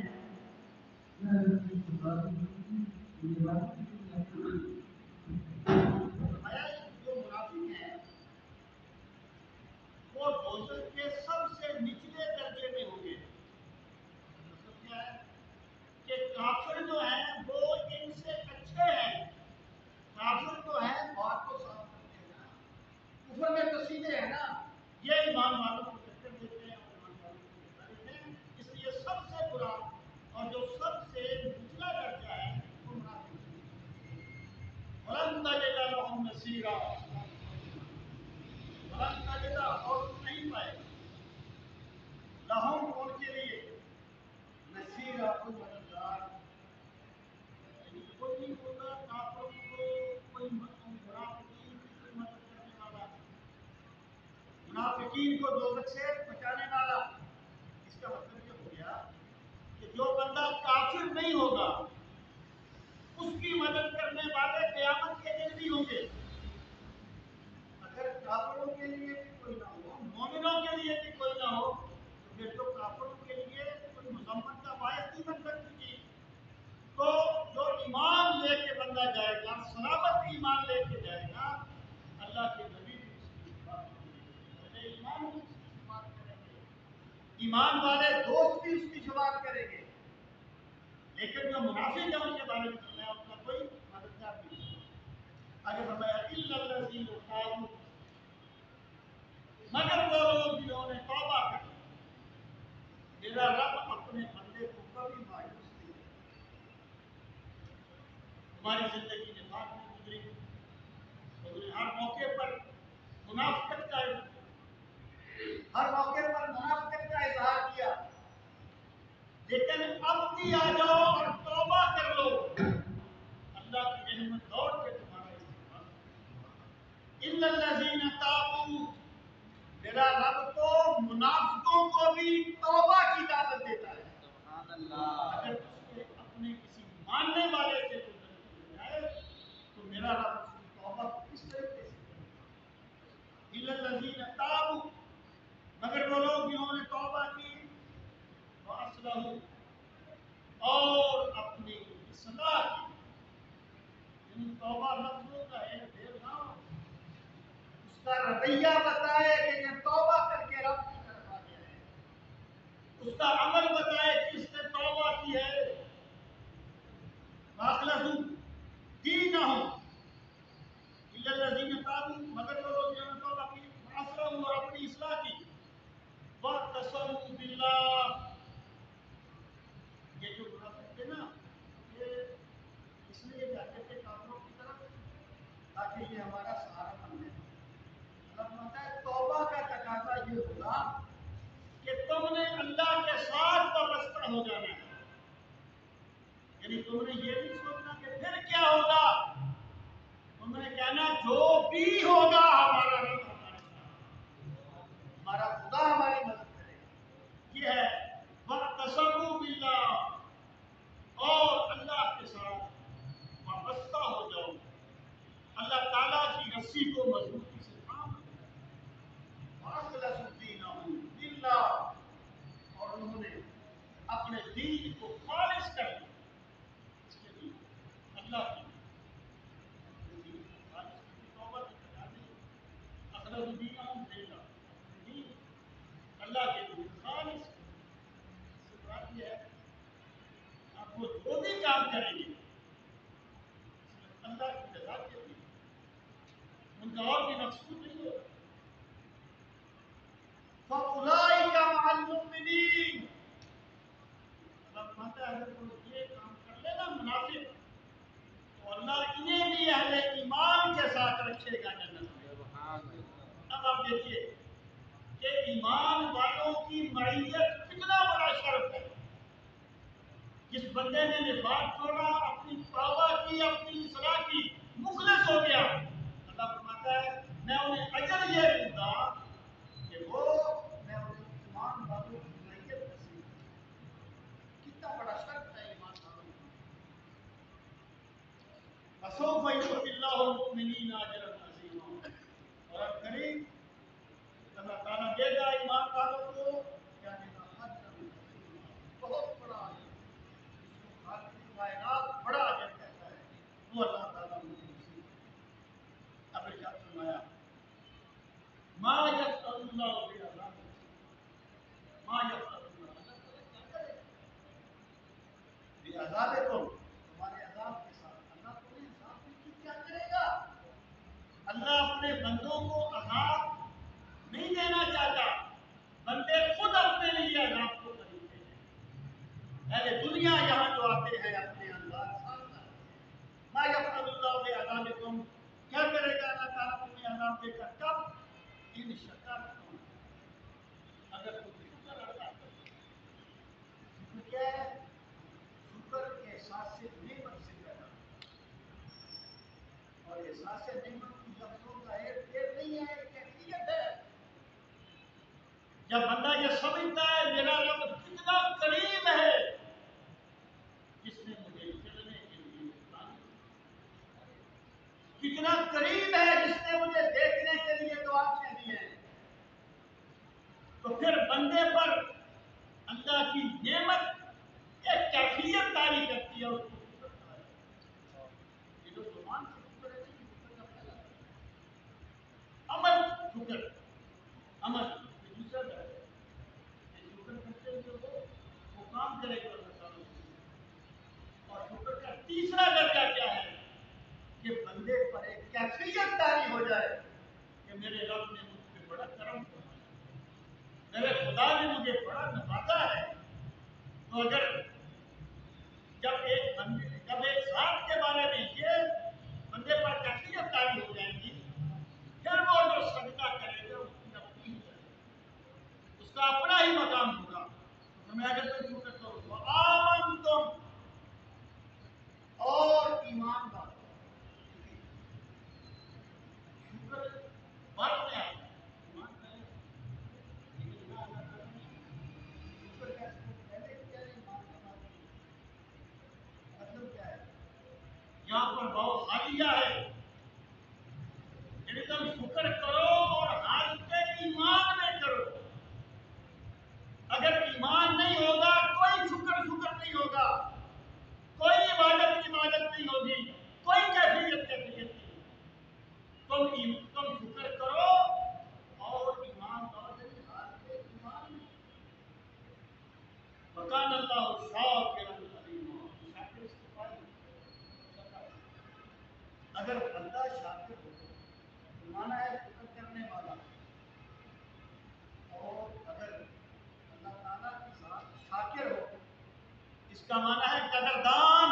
جو منافق ہیں وہ دوزخ کے سب سے نچلے درجے میں ہوں گے. مطلب کیا ہے کہ کافر جو ہیں وہ ان سے اچھے ہیں. کافر جو ہیں بات کو صاف کرتے ہیں نا، کفر میں تو سیدھے ہیں نا، یہ ایمان والوں کو ٹکر دیتے ہیں اور ایمان والوں کو ٹکر دیتے ہیں. اس لیے سب سے برا اور جو سب سے نچلا درجہ ہے وہ منافق ہے. وَلَن تَجِدَ لَهُمْ نَصِيرًا، وَلَن تَجِدَ اور نہیں پائے لَهُمْ ان کے لیے نصیرا کوئی مددگار. کوئی نہیں ہوگا کافروں کو، کوئی منافقین کی کوئی مدد کرنے والا، منافقین کو دوزخ سے بچانے والا. اس کا مطلب یہ ہو گیا کہ جو بندہ کافر نہیں ہوگا اس کی مدد کرنے والے قیامت کے دن بھی ہوں گے. اگر کافروں کے لیے بھی کوئی نہ ہو، مومنوں کے لیے بھی کوئی نہ ہو، تو پھر تو کافروں کے لیے کوئی مذمت کا باعث نہیں بن سکتی تھی. تو جو ایمان لے کے بندہ جائے گا، سلامت ایمان لے کے جائے گا، اللہ کے نبی بھی اس کی بات کریں گے، ایمان بھی اس کی بات کریں گے، ایمان والے دوست بھی اس کی شفاعت کریں گے. لیکن جو منافق ہے ان کے بارے میں فرمایا ان کا کوئی مددگار نہیں. آگے فرمایا الا الذین تابوا، مگر وہ لوگ جنہوں نے توبہ کی. میرا رب اپنے بندے کو کبھی مایوس نہیں کرتا. ہماری زندگی میں بات میں گزری تو نے ہر موقع پر منافقت کا ہر موقع پر منافقت کا اظہار کیا. لیکن اب بھی آ جاؤ اور توبہ کر لو، اللہ کی رحمت دوڑ کے تمہارا استقبال. الا الذین تابوا، میرا رب تو منافقوں کو بھی توبہ کی دعوت دیتا ہے. سبحان اللہ. اگر اس کے اپنے کسی ماننے والے سے کوئی غلطی ہو جائے تو میرا رب اس کی توبہ کس طریقے سے کرے گا. الا الذین تابوا، مگر وہ لوگ جنہوں نے توبہ کی، واصلحوا، اور اپنی اصلاح کی. یعنی توبہ لفظوں کا ایک ڈھیر نہ ہو، اس کا رویہ بتائے کہ یہ توبہ کر کے رب کی طرف آ گیا ہے، اس کا عمل بتائے کہ اس نے توبہ کی ہے. واخلصوا دینہم الا الذین تابوا، مگر وہ لوگ جنہوں نے توبہ کی، واصلحوا، اور اپنی اصلاح کی، واعتصموا باللہ. یہ جو منافق تھے نا یہ اس لیے جاتے تھے کافروں کی طرف تاکہ یہ ہمارا سہارا بن جائے. اللہ ہے توبہ کا تقاضا یہ ہوگا کہ تم نے اللہ کے ساتھ وابستہ ہو جانا ہے. یعنی تم نے یہ نہیں سوچنا کہ پھر کیا ہوگا، تم نے کہنا جو بھی ہوگا ہمارا رب ہمارے ساتھ، ہمارا خدا ہماری مدد کرے گا. یہ ہے واعتصموا باللہ، اور اللہ کے ساتھ وابستہ ہو جاؤ، اللہ تعالیٰ کی رسی کو مضبوطی سے تھام لو. واخلصوا دینہم للہ، اور انہوں نے اپنے دین کو خالص کر دیا. اس کے لیے اللہ کی توبہ کی تقاضے دینہم للہ، دین اللہ کے لیے خالص، سے مراد یہ ہے آپ وہ جو بھی کام کریں گے اللہ کی رضا کے لیے، ان کا اور بھی مقصود نہیں ہوگا. فَأُولَٰئِكَ مَعَ الْمُؤْمِنِينَ، اللہ فرماتا ہے اگر کوئی یہ کام کر لے نا منافق، تو اللہ انہیں بھی اہل ایمان کے ساتھ رکھے گا جنت میں. اب آپ دیکھیے کہ ایمان والوں کی معیت کتنا بڑا شرف ہے. جس بندے نے نفاق چھوڑا، اپنی توبہ کی، اپنی اصلاح کی، مخلص ہو گیا، اللہ فرماتا ہے میں انہیں اجر یہ دوں گا کہ وہ میں انہیں ایمان والوں کی معیت نصیب کروں. کتنا بڑا شرف ہے ایمان والوں کی. فَسَوْفَ يُؤْتِ اللَّهُ الْمُؤْمِنِينَ أَجْرًا عَظِيمًا، اور قریب اللہ تعالیٰ دے گا ایمان والوں کو کیا دے گا؟ اجر عظیما، بہت بڑا اجر، جس کو خالق کائنات بڑا اجر کہتا ہے، وہ اللہ تعالیٰ مجھے نصیب کرے. اب ارشاد فرمایا ما یفعل اللہ بعذابکم، ما یفعل اللہ، اللہ تعالیٰ کیا کرے بعذابکم، تمہارے عذاب کے ساتھ. اللہ تمہیں عذاب میں کیا کرے گا؟ اللہ اپنے بندوں کو عذاب نہیں دینا چاہتا، بندے خود اپنے لیے عذاب کو خریدتے ہیں. اہل دنیا یہاں جو آتے ہیں اپنے انداز سامنا، ما یفعل اللہ بعذابکم، کیا کرے گا اللہ تعالیٰ تمہیں عذاب دے کر؟ کب؟ ان شکرتم، اگر تم شکر ادا کرو. شکر کیا ہے؟ شکر احساس نعمت سے پیدا ہوتا ہے، اور احساس نعمت کی لفظوں کا ایک پیر نہیں ہے، ایک کیفیت ہے. جب بندہ یہ سمجھتا ہے میرا رب کتنا قریب ہے، جس نے مجھے چلنے کے لیے بتایا، کتنا قریب ہے جس نے مجھے دیکھنے کے لیے دو آنکھیں دی ہیں، تو پھر بندے پر اللہ کی نعمت ایک کیفیت طاری کرتی ہے، اس کو شکر کہا جاتا ہے. یہ جو زبان سے شکر ہے نہیں، شکر کا پہلا عمل شکر، عمل یہ دوسرا درجہ ہے. شکر کرتے ہوئے وہ کام کرے گا اللہ تعالیٰ سے. اور شکر کا تیسرا درجہ کیا ہے کہ بندے پر ایک کیفیت طاری ہو جائے کہ میرے رب نے مجھ پہ بڑا کرم فرمایا، میرے خدا نے مجھے بڑا نوازا ہے. تو اگر جب ایک ذات کے بارے میں یہ بندے پر کیفیت طاری ہو جائے گی، پھر وہ جو صدقہ کرے گا اس کی اپنی ہی جائے گا، اس کا اپنا ہی مقام ہوگا. میں اگر تم شکر کرو تو آمن تم، اور ایمان کا شکر بعد میں آتا ہے، ایمان پہلے. لیکن یہاں اللہ تعالیٰ نے شکر کا پہلے کیا ہے، ایمان کا بعد میں. مطلب کیا ہے؟ یہاں پر بہت حالیہ ہے، یعنی تم شکر کرو اور حالت ایمان میں کرو. اگر ایمان نہیں ہوگا کوئی شکر نہیں ہوگا، کوئی عبادت نہیں ہوگی، کوئی کیفیت نہیں. تم شکر کرو اور ایمان لاؤ، حالت ایمان میں. وکان اللہ شاکرا علیما، شاکر اس کے بعد اگر بندہ شاکر ہو تو مانا ہے شکر کرنے والا، اور اگر اللہ تعالیٰ کے ساتھ شاکر ہو اس کا مانا ہے قدردان،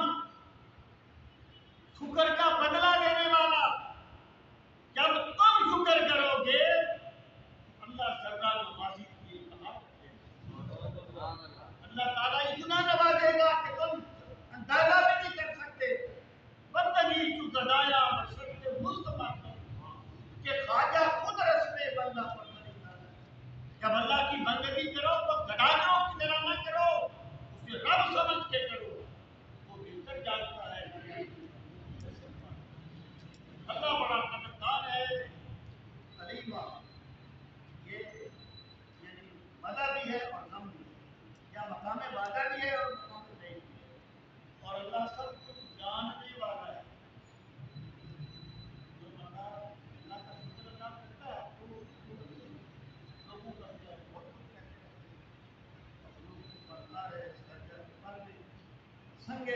شکر کا بدلہ دینے والا. جب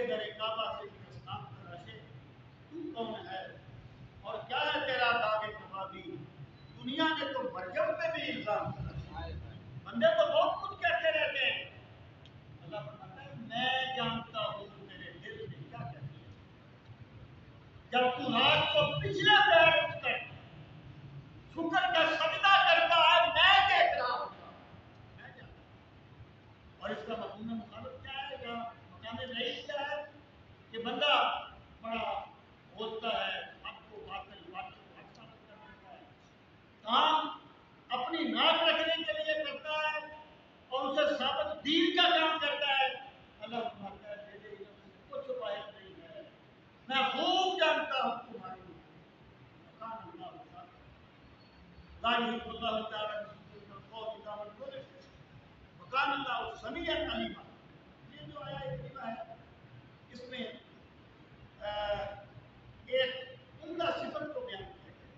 در کعبہ سے اسلام تراشے، تو کون ہے اور کیا ہے تیرا داغ کبابی؟ دنیا نے تو مریم پہ بھی الزام تراشے، بندے تو بہت کچھ کہتے رہتے ہیں۔ اللہ فرماتا ہے میں جانتا ہوں میرے دل میں کیا کہتی ہے۔ جب تو رات کو پچھلے پیر اٹھ کر شکر کا سجدہ کرتا ہے، میں دیکھ رہا ہوں، میں جانتا ہوں۔ اور اس کا مفہوم مخالف کیا ہے یا مقام رئیس کیا ہے کہ بندہ بڑا بولتا ہے، آپ کو باطل بات کو حق ثابت کر دیتا ہے، کام اپنی ناک رکھنے کے لیے کرتا ہے اور اسے ثابت دین کا کام کرتا ہے۔ اللہ فرماتا ہے میرے علم سے کچھ باہر نہیں ہے، میں خوب جانتا ہوں تمہاری مکان اللہ ہوتا لا يحب الله تعالى من القول اذا لم يلد وكان الله سميعا عليما۔ یہ جو آیا کریمہ ہے اس میں ایک عمدہ صفت کو بیان کیا گیا،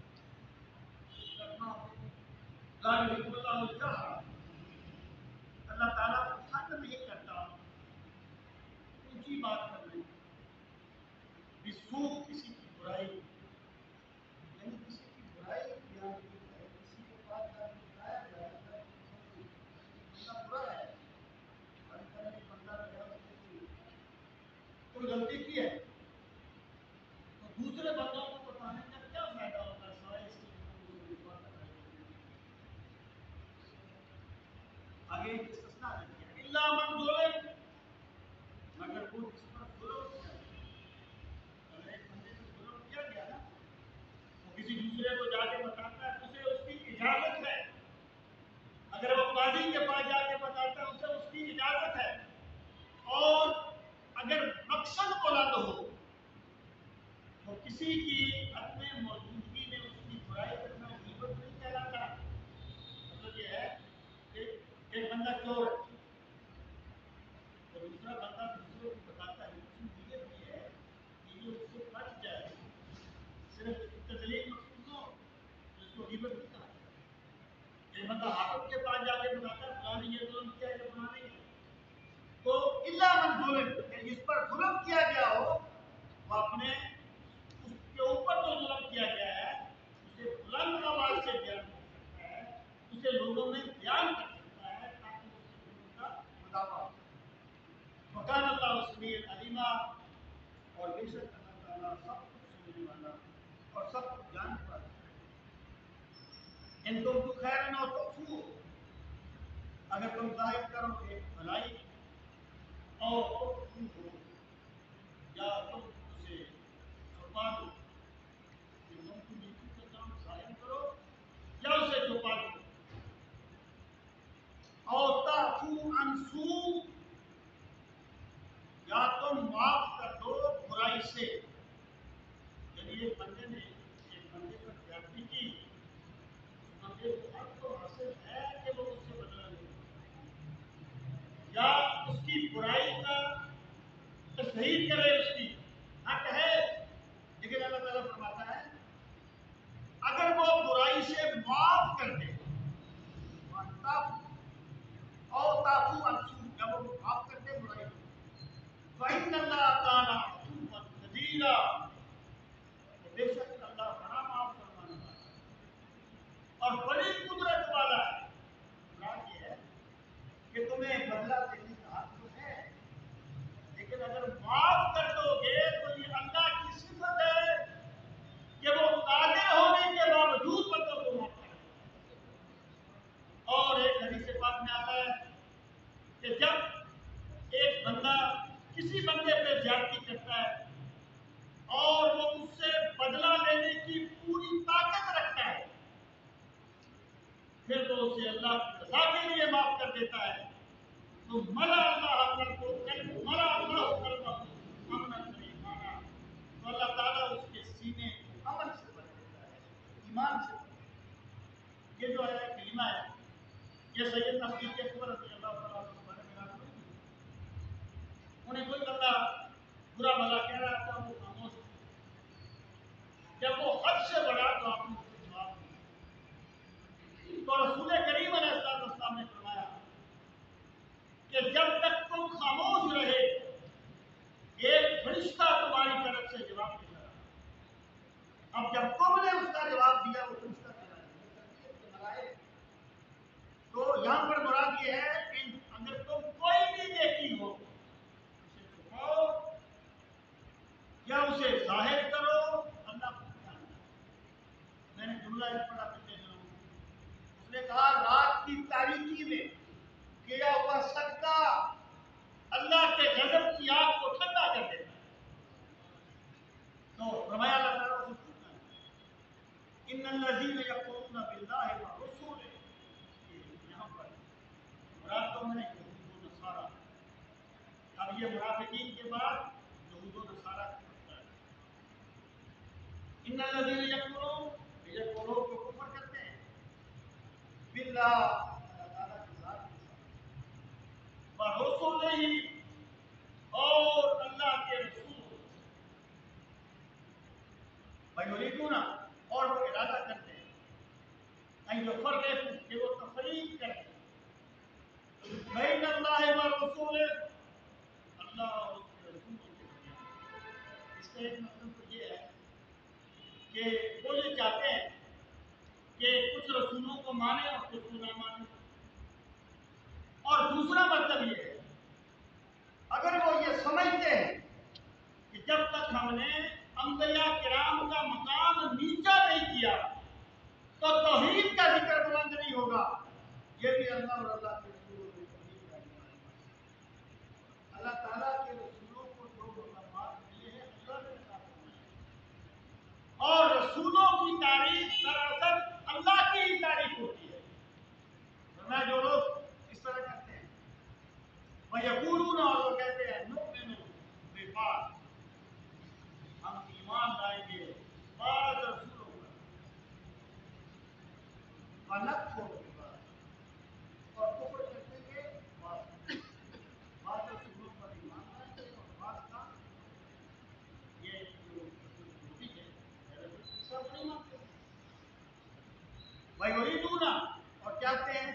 لا يحب الله الجهر، اللہ تعالیٰ پسند نہیں کرتا اونچی بات کرنے، بالسوء کسی کی برائی، یعنی کسی کی برائی بیان کی جائے، کسی کے پاس جا کے بتایا جائے بندہ برا ہے، بندہ گیا اس نے کوئی غلطی کی ہے تو دوسرے بندوں کو بتانے کا کیا فائدہ ہوتا ہے سوائے اس کے آگے ایک استثناء دے دیا، الا من ظلم، مگر وہ جس پر ظلم کیا گیا، اگر ایک بندے پر ظلم کیا گیا نا، وہ کسی دوسرے کو جا کے بتاتا ہے اسے اس کی اجازت ہے، اگر وہ قاضی کے پاس جا کے بتاتا ہے اسے اس کی اجازت ہے، اور اگر مقصد بلند ہو تو کسی کی اپنے موجودگی میں اس کی برائی کرنا غیبت نہیں کہلاتا۔ مطلب یہ ہے کہ ایک بندہ چور ہے اور دوسرا بندہ دوسرے کو بتاتا ہے، اس کی نیت یہ ہے کہ یہ اس سے بچ جائے، صرف تدلیل مقصود نہ ہو تو اس کو غیبت نہیں کہا جاتا۔ ایک بندہ حاکم کے پاس جا کے بتاتا ہے فلاں نے یہ ظلم کیا ہے فلاں نہیں ہے، تو الا من ظلم، جس پر ظلم کیا گیا ہو وہ اپنے اس کے اوپر جو ظلم کیا گیا ہے اسے بلند آواز سے بیان کر سکتا ہے، اسے لوگوں میں بیان کر سکتا ہے تاکہ اس کے ظلم کا مدافع ہو۔ وکان اللہ سمیع علیما، اور بے شک اللہ تعالیٰ سب کچھ سننے والا اور سب کچھ جاننے والا ہے۔ ان تم تو خیر نہ تخفو، اگر تم ظاہر کرو گے بھلائی، اور تخفو ہو یا تم اسے چھپا دو، تم نیکی کا کام ظاہر کرو یا اسے چھپا دو، اور تعفو عن سوء، یا تم معاف کر دو برائی سے، یعنی ایک بندے نے ایک بندے پر زیادتی کی، اس بندے کو حق تو حاصل ہے کہ وہ اس سے بدلہ لے یا اس کی برائی کا تصحیح کرے، اس کی حق ہے، لیکن اللہ تعالیٰ فرماتا ہے اگر وہ برائی سے معاف کر دے اور تعفو عن سوء، جب وہ معاف کر دے برائی کو، فإن اللہ تعالیٰ عفوا قدیرا، بے شک اللہ بڑا معاف فرمانے والا اور بڑی قدرت والا ہے۔ مراد یہ ہے کہ تمہیں بدلہ دینے کا حق تو ہے، لیکن اگر معاف کر دو گے تو یہ اللہ کی صفت ہے کہ وہ قادر ہونے کے باوجود بندوں کو معاف کرے۔ اور ایک حدیث پاک میں آتا ہے کہ جب ایک بندہ کسی بندے پہ زیادتی کرتا ہے اور وہ اس سے بدلہ لینے کی پوری طاقت رکھتا ہے، پھر وہ اسے اللہ کی رضا کے لیے معاف کر دیتا ہے، تو ملا اللہ قلبہ امنا ایمانا، تو اللہ تعالیٰ اس کے سینے کو امن سے بھر دیتا ہے، ایمان سے بھر دیتا ہے۔ یہ جو ہے کلمہ ہے، یہ سیدنا صدیق اکبر رضی اللہ تعالیٰ عنہ بارے میں بیان ہوئی، انہیں کوئی بندہ برا بھلا کہہ رہا تھا، وہ خاموش تھے، جب وہ حد سے بڑھا تو آپ نے اس سے جواب دیا، تو رسول کریم علیہ السلام نے فرمایا کہ جب تک تم خاموش رہے ایک جواب دیا وہ فرشتہ تیرا ہے۔ تو یہاں پر مراد یہ ہے کہ اگر تم کوئی بھی نیکی ہو اسے چھپاؤ یا اسے ظاہر کرو، اللہ کو جانتا ہے۔ میں نے جملہ اس پر آپ سے اس نے کہا رات کی تاریکی میں کیا ہوا صدقہ اللہ کے غضب کی آگ کو ٹھنڈا کر دیتا ہے۔ تو فرمایا اللہ تعالیٰ سے پوچھنا ہے ان الذین یکفرون باللہ ورسولہ، یہاں پر مراد تو میں یہود و نصارہ، اب یہ منافقین کے بعد یہود و نصارہ کا مسئلہ ہے۔ ان الذین یکفرون، یہ وہ لوگ جو کفر کرتے ہیں باللہ اللہ تعالیٰ کی ذات کے ساتھ، ورسولہ اور اللہ کے رسول، وَيُرِيدُونَ اور وہ ارادہ کرتے ہیں ان یفرقوا کہ وہ تفریق کریں بین اللہ ورسولہ، اللہ اور اس کے رسولوں کے درمیان۔ اس کا ایک مطلب تو یہ ہے کہ وہ یہ چاہتے ہیں کہ کچھ رسولوں کو مانے اور کچھ کو نہ مانے، اور دوسرا مطلب یہ ہے اگر وہ یہ سمجھتے ہیں کہ جب تک ہم نے انبیاء کرام کا مقام نیچا نہیں کیا تو توحید کا ذکر بلند نہیں ہوگا، یہ بھی اللہ اور اللہ کے رسولوں کی توحید کا ایمان ہے۔ اللہ تعالیٰ کے رسولوں کو جو مقامات ملے ہیں اللہ نے عطا فرمائے، اور رسولوں کی تعریف دراصل اللہ کی ہی تعریف ہوتی ہے، ورنہ جو لوگ اس طرح کرتے ہیں وَيَقُولُونَ اور وہ کہتے ہیں نُؤْمِنُ بِبَعْضٍ، ہم ایمان لائیں گے بعض رسولوں پر، وَنَكْفُرُ بِبَعْضٍ اور کفر کریں گے بعض رسولوں پر ایمان لائیں گے اور بعض کا یہ جو رسول ہوتی ہے سب نہیں مانتے۔ وَيُرِيدُونَ اور چاہتے ہیں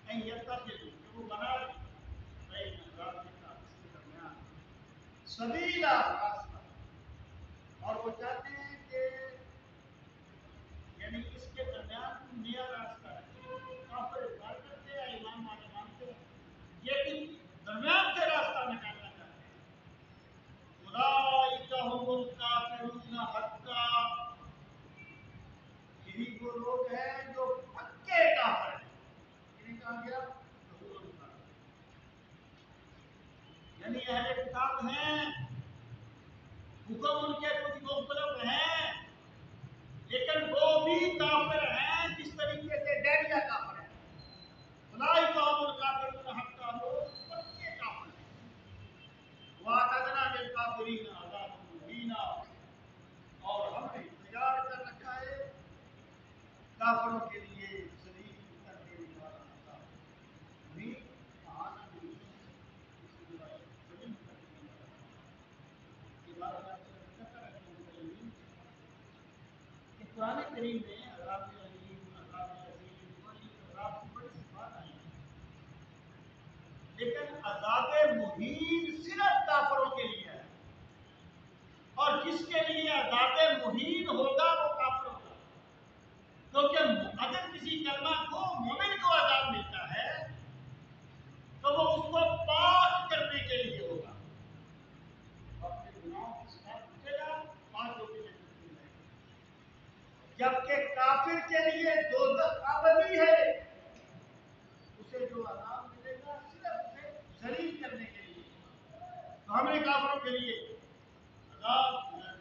ان یتخذوا کہ وہ بنا لیں بین ذالک اس کے درمیان سبیلا راستہ، اور وہ چاہتے ہیں کہ یعنی اس کے درمیان نیا راستہ ہے، کافر اقرار کرتے ہیں ایمان والے مانتے ہیں لیکن درمیان سے راستہ نکالنا چاہتے ہیں۔ اولئک هم الکافرون حقا، یہی وہ لوگ ہیں جو پکے کافر ہیں۔ انہیں کہا گیا یہود و نصارہ، یعنی اہل کتاب ہیں، حکم ان کے کچھ مختلف ہیں لیکن وہ بھی کافر ہیں جس طریقے سے ڈیریا کافر ہیں۔ اولئک هم الکافرون حقا، وہ پکے کافر ہیں۔ وَأَعْتَدْنَا لِلْكَافِرِينَ عَذَابًا مُهِينًا، اور ہم نے تیار کر رکھا ہے کافروں کے لیے ذلیل کر دینے والا عذاب۔ مہین کہانا نہیں، ذلیل کر دینے والا۔ یہ بات میں آپ سے ذکر ہے کہ قرآن کریم میں عذاب علیم، عذاب عظیم، بڑی عذاب کی بڑی صفات آئی ہیں، لیکن عذاب مہین صرف کافروں کے لیے ہے، اور جس کے لیے عذاب مہین ہوگا وہ کافر ہوگا، کیونکہ اگر کسی کلمہ کو مومن کو عذاب ملتا ہے تو وہ اس کو پاک کرنے کے لیے ہوگا، اپنے گناہوں کی صفات پوچھے گا، پاک ہو کے جنت میں جائے گا۔ جبکہ کافر کے لیے دوزخ ابدی ہے، اسے جو عذاب ملے گا صرف اسے ذلیل کرنے کے لیے۔ تو ہم نے کافروں کے لیے عذاب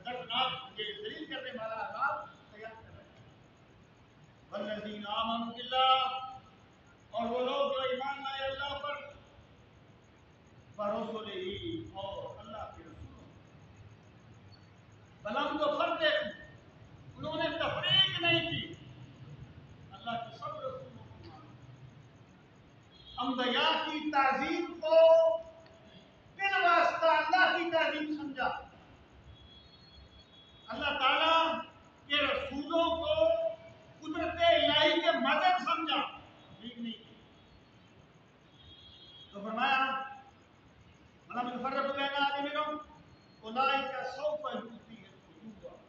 دردناک، یہ ذلیل کرنے والا عذاب تیار کر رکھا ہے۔ والذین آمنوا باللہ، اور وہ لوگ جو ایمان لائے اللہ پر، ورسولہ اور اللہ کے رسولوں پر، بلم تو فرق، انہوں نے تفریق نہیں کی، اللہ کے سب رسولوں کو مانا، انبیاء کی تعظیم کو بالواسطہ اللہ کی تعظیم سمجھا، اللہ تعالیٰ کے رسولوں کو قدرت الہی کے مدد سمجھا، ٹھیک نہیں کی۔ تو فرمایا وَلَمْ يُفَرِّقُ بَيْنَ أَحَدٍ مِّنْهُمْ أُولَٰئِكَ سَوْفَ يُؤْتِيهِمْ أُجُورَهُمْ،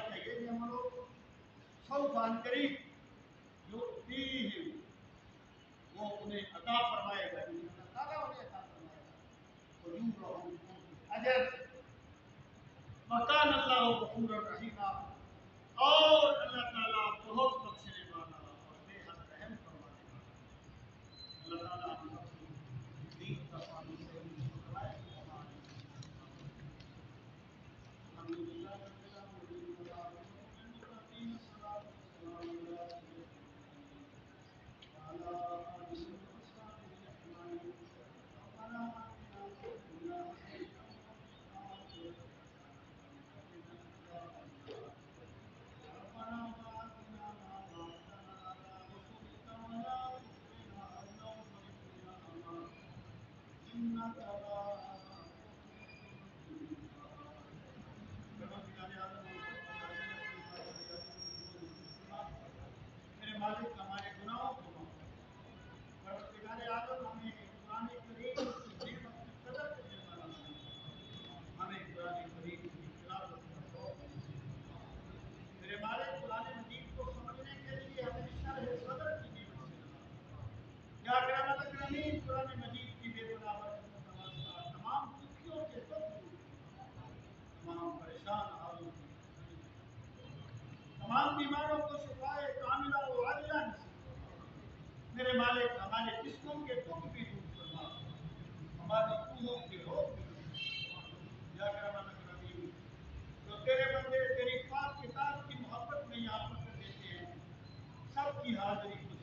کا یہ بھی عمل ہو سوف عن قریب یؤتیہم وہ انہیں عطا فرمائے گا اللہ تعالیٰ انہیں عطا فرمائے گا وجورہم اجر مکان اللہ غفور الرحیم اور اللہ تعالیٰ بہت بخشنے والا اور بے حد رحم فرمانے والا اللہ تعالیٰ ہم سب کو دین کا پانی صحیح فرمائے الحمد للہ رب العالمین والعاقبۃ للمتقین الصلاۃ والسلام علی آلہ وصحبہ اجمعین ربنا آتنا فی الدنیا حسنۃ وفی ربنا وآتنا ما وعدتنا على رسلك ولا تخزنا يوم القيامة إنك لا میرے مالک ہمارے گناہوں کو معاف کر پروردگار عالم ہمیں قرآن کریم کی نعمت کی قدر کرنے والا بنا ہمیں قرآن کریم کی تلاوت کا شوق میرے مالک قرآن مجید کو سمجھنے کے لیے ہمیں شرح صدر کی نعمت سے نوازا یا اکرم الاکرمین قرآن مجید کی بے پناہ برکتوں کا واسطہ تمام دکھیوں کے دکھ دور تمام پریشان حالوں کی تمام بیماروں کو شفائے کاملہ و عاجلہ نصیب فرما میرے مالک ہمارے جسموں کے دکھ بھی دور فرما ہماری روحوں کے روگ بھی دور فرما یا کرم الاکرمین جو تیرے بندے تیری پاک کتاب کی محبت میں یہاں پر دیتے ہیں سب کی حاضری